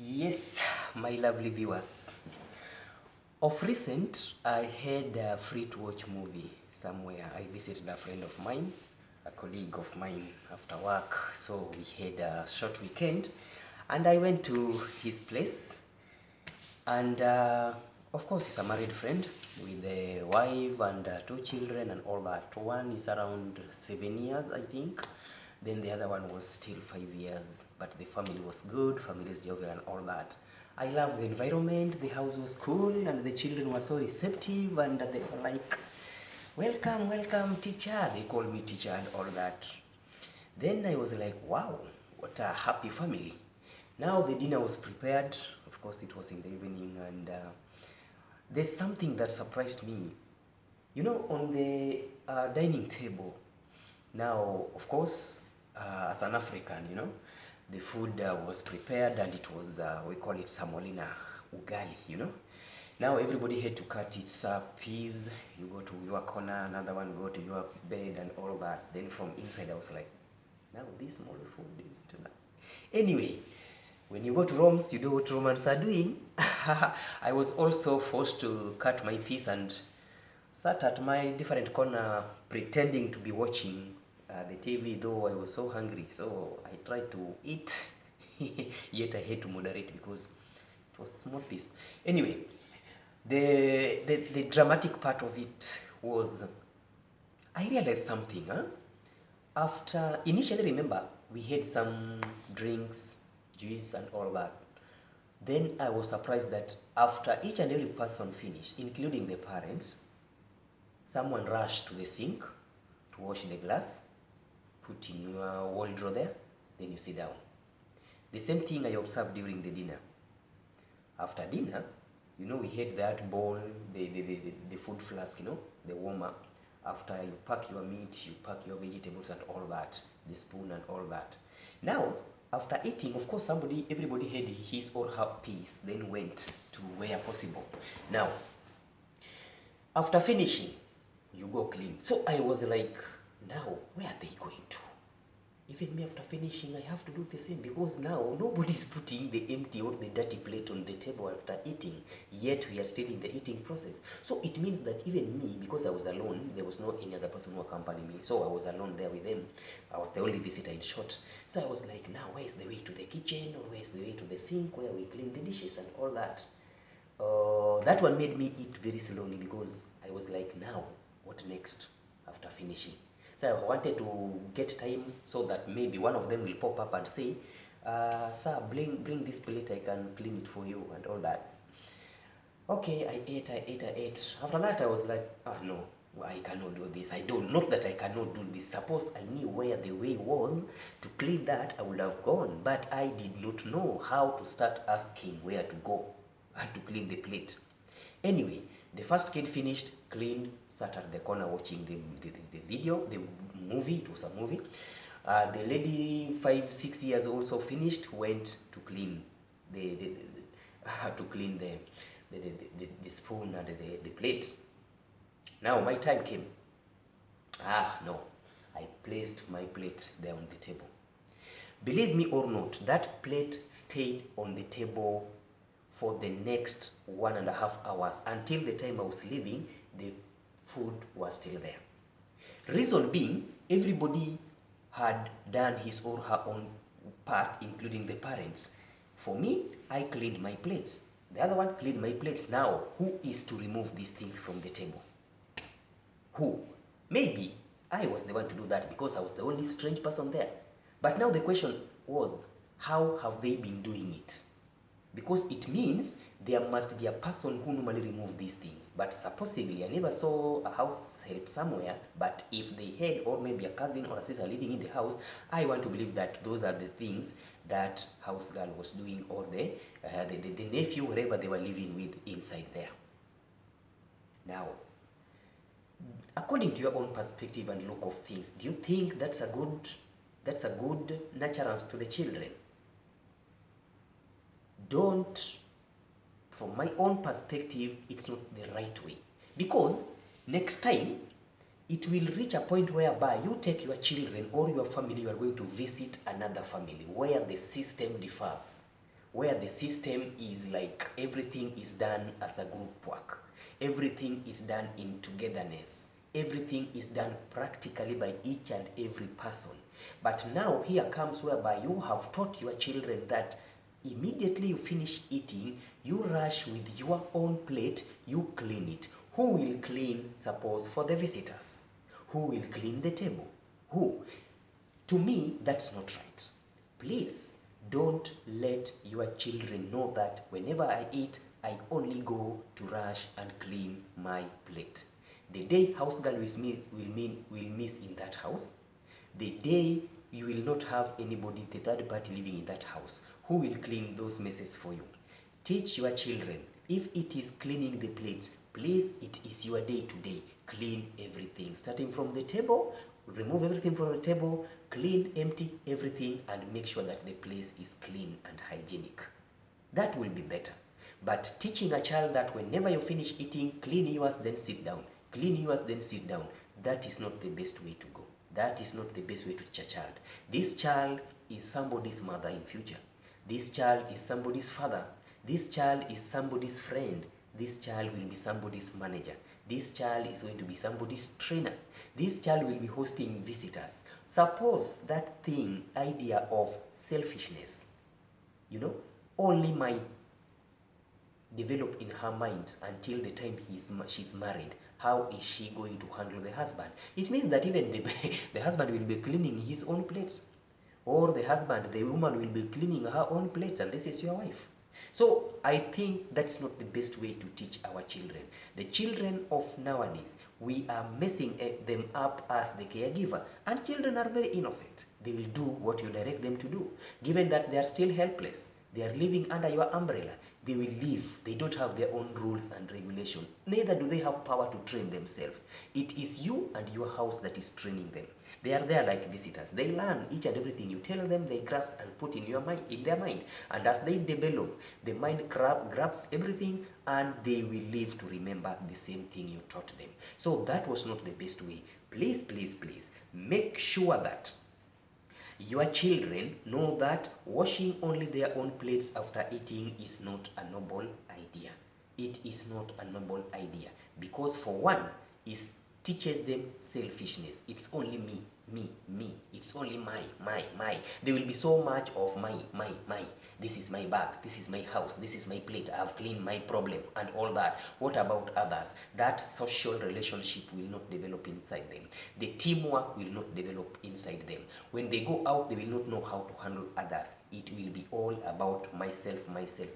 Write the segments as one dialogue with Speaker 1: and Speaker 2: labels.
Speaker 1: Yes, my lovely viewers. Of recent, I had a free to watch movie somewhere. I visited a friend of mine, a colleague of mine after work. So we had a short weekend and I went to his place. And of course, he's a married friend with a wife and two children and all that. One is around 7 years, I think. Then the other one was still 5 years. But the family was good, family is jovial and all that. I love the environment, the house was cool, and the children were so receptive, and they were like, welcome, welcome, teacher. They called me teacher and all that. Then I was like, wow, what a happy family. Now the dinner was prepared. Of course, it was in the evening, and there's something that surprised me. You know, on the dining table, now, of course, as an African, the food was prepared and it was, we call it samolina, ugali. Now everybody had to cut its piece. You go to your corner, another one go to your bed and all that. Then from inside I was like, now this small food is tonight. Anyway, when you go to Rome's, you do what Romans are doing. I was also forced to cut my piece and sat at my different corner pretending to be watching the TV, though I was so hungry. So I tried to eat, yet I had to moderate because it was a small piece. Anyway, the dramatic part of it was I realized something. After, initially, remember, we had some drinks, juice, and all that. Then I was surprised that after each and every person finished, including the parents, someone rushed to the sink to wash the glass, put in your wardrobe there, then you sit down. The same thing I observed during the dinner. After dinner, we had that bowl, the food flask, the warmer. After you pack your meat, you pack your vegetables and all that, the spoon and all that. Now, after eating, of course, everybody had his or her piece, then went to where possible. Now, after finishing, you go clean. So I was like, now, where are they going to? Even me, after finishing, I have to do the same because now nobody's putting the empty or the dirty plate on the table after eating, yet we are still in the eating process. So it means that even me, because I was alone, there was no any other person who accompanied me, so I was alone there with them. I was the only visitor in short. So I was like, now where is the way to the kitchen, or where is the way to the sink where we clean the dishes and all that? That one made me eat very slowly because I was like, now, what next after finishing? So I wanted to get time so that maybe one of them will pop up and say, sir, bring this plate, I can clean it for you and all that. Okay, I ate. After that, I was like, no, I cannot do this. I don't, not that I cannot do this. Suppose I knew where the way was to clean that, I would have gone. But I did not know how to start asking where to go and to clean the plate. Anyway, the first kid finished, cleaned, sat at the corner watching the video, the movie. It was a movie. The lady, 5, 6 years also finished, went to clean to clean the spoon and the plate. Now my time came. No, I placed my plate there on the table. Believe me or not, that plate stayed on the table for the next 1.5 hours until the time I was leaving. The food was still there. Reason being, everybody had done his or her own part, including the parents. For me, I cleaned my plates. The other one cleaned my plates. Now, who is to remove these things from the table? Who? Maybe I was the one to do that because I was the only strange person there. But now the question was, how have they been doing it? Because it means there must be a person who normally removes these things. But supposedly, I never saw a house help somewhere. But if they had, or maybe a cousin or a sister living in the house, I want to believe that those are the things that house girl was doing, or the nephew, wherever they were living with inside there. Now, according to your own perspective and look of things, do you think that's a good nurturance to the children? From my own perspective, it's not the right way. Because next time, it will reach a point whereby you take your children or your family, you are going to visit another family where the system differs, where the system is like everything is done as a group work, everything is done in togetherness, everything is done practically by each and every person. But now here comes whereby you have taught your children that immediately you finish eating, you rush with your own plate, you clean it. Who will clean, suppose, for the visitors? Who will clean the table? Who? To me, that's not right. Please don't let your children know that whenever I eat, I only go to rush and clean my plate. The day house girl will miss in that house, the day you will not have anybody, the third party living in that house, who will clean those messes for you. Teach your children, if it is cleaning the plates, please, it is your day to day. Clean everything, starting from the table, remove everything from the table, clean, empty everything, and make sure that the place is clean and hygienic. That will be better. But teaching a child that whenever you finish eating, clean yours, then sit down, clean yours, then sit down, that is not the best way to go. That is not the best way to teach a child. This child is somebody's mother in future. This child is somebody's father. This child is somebody's friend. This child will be somebody's manager. This child is going to be somebody's trainer. This child will be hosting visitors. Suppose that idea of selfishness, only might develop in her mind until the time she's married. How is she going to handle the husband? It means that even the husband will be cleaning his own plates, or the woman will be cleaning her own plates, and this is your wife. So I think that's not the best way to teach our children. The children of nowadays, we are messing them up as the caregiver, and children are very innocent. They will do what you direct them to do. Given that they are still helpless, they are living under your umbrella, they will live. They don't have their own rules and regulation. Neither do they have power to train themselves. It is you and your house that is training them. They are there like visitors. They learn each and everything you tell them, they grasp and put in their mind. And as they develop, the mind grabs everything, and they will live to remember the same thing you taught them. So that was not the best way. Please, please, please make sure that your children know that washing only their own plates after eating is not a noble idea. It is not a noble idea, because for one, it teaches them selfishness. It's only me, me, me. It's only my. There will be so much of my. This is my bag, this is my house, this is my plate, I have cleaned my problem and all that. What about others? That social relationship will not develop inside them. The teamwork will not develop inside them. When they go out, they will not know how to handle others. It will be all about myself.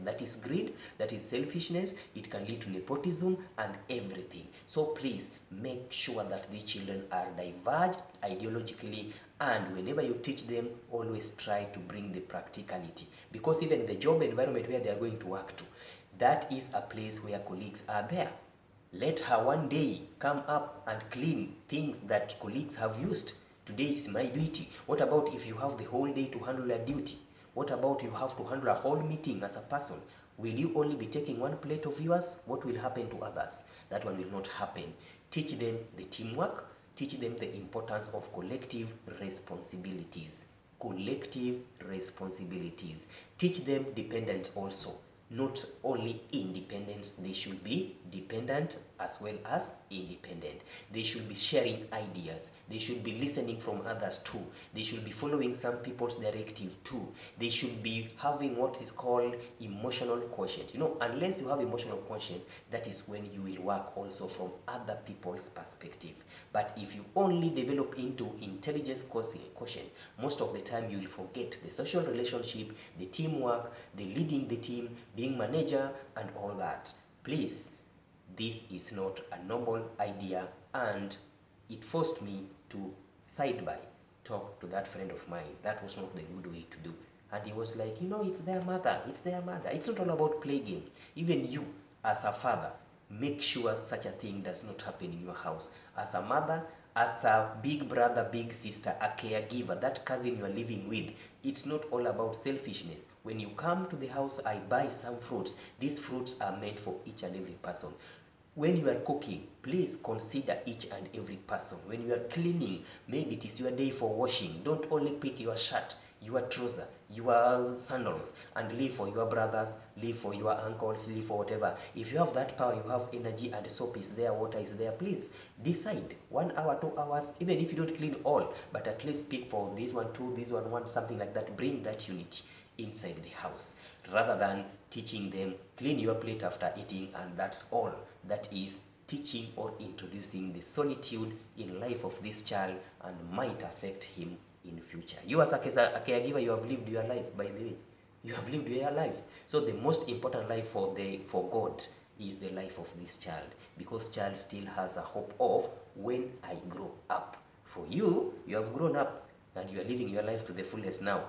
Speaker 1: That is greed, that is selfishness. It can lead to nepotism and everything. So please make sure that the children are diverged ideologically, and whenever you teach them, always try to bring the practicality, because even the job environment where they are going to work to, that is a place where colleagues are there. Let her one day come up and clean things that colleagues have used. Today is my duty. What about if you have the whole day to handle a duty? What about you have to handle a whole meeting as a person? Will you only be taking one plate of yours? What will happen to others? That one will not happen. Teach them the teamwork. Teach them the importance of collective responsibilities. Collective responsibilities. Teach them dependence also. Not only independence, they should be dependent as well as independent. They should be sharing ideas. They should be listening from others too. They should be following some people's directive too. They should be having what is called emotional quotient. Unless you have emotional quotient, that is when you will work also from other people's perspective. But if you only develop into intelligence quotient, most of the time you will forget the social relationship, the teamwork, the leading the team, being manager, and all that. Please, this is not a noble idea, and it forced me to side by talk to that friend of mine. That was not the good way to do. And he was like, it's their mother. It's not all about play game. Even you, as a father, make sure such a thing does not happen in your house. As a mother, as a big brother, big sister, a caregiver, that cousin you are living with, it's not all about selfishness. When you come to the house, I buy some fruits. These fruits are meant for each and every person. When you are cooking, please consider each and every person. When you are cleaning, maybe it is your day for washing. Don't only pick your shirt, your trouser, your sandals and live for your brothers, live for your uncles, live for whatever. If you have that power, you have energy, and soap is there, water is there, please decide 1 hour, 2 hours, even if you don't clean all, but at least pick for this one, two, this one, something like that. Bring that unity inside the house rather than teaching them clean your plate after eating and that's all. That is teaching or introducing the solitude in life of this child and might affect him in future. You as a caregiver, you have lived your life, by the way. You have lived your life. So the most important life for God is the life of this child, because child still has a hope of when I grow up. For you, you have grown up and you are living your life to the fullest now.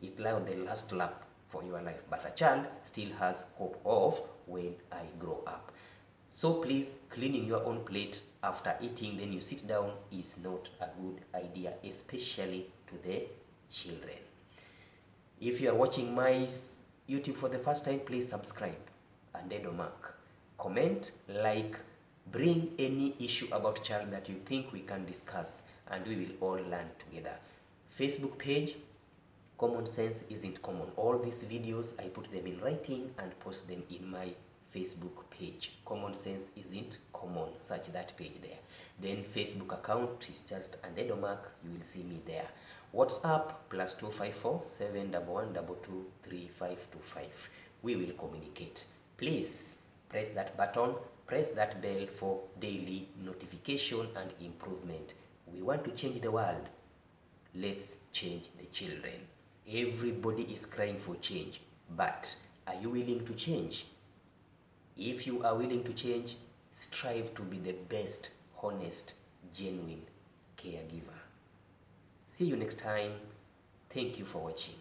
Speaker 1: It allowed the last lap for your life, but a child still has hope of when I grow up. So please, cleaning your own plate after eating, then you sit down, is not a good idea, especially to the children. If you are watching my YouTube for the first time, please subscribe and add a mark. Comment, like, bring any issue about child that you think we can discuss and we will all learn together. Facebook page, Common Sense Isn't Common. All these videos, I put them in writing and post them in my Facebook page. Common Sense Isn't Common. Search that page there. Then Facebook account is just an Edomark. You will see me there. WhatsApp +254 711 223525. We will communicate. Please press that button, press that bell for daily notification and improvement. We want to change the world. Let's change the children. Everybody is crying for change, but are you willing to change? If you are willing to change, strive to be the best, honest, genuine caregiver. See you next time. Thank you for watching.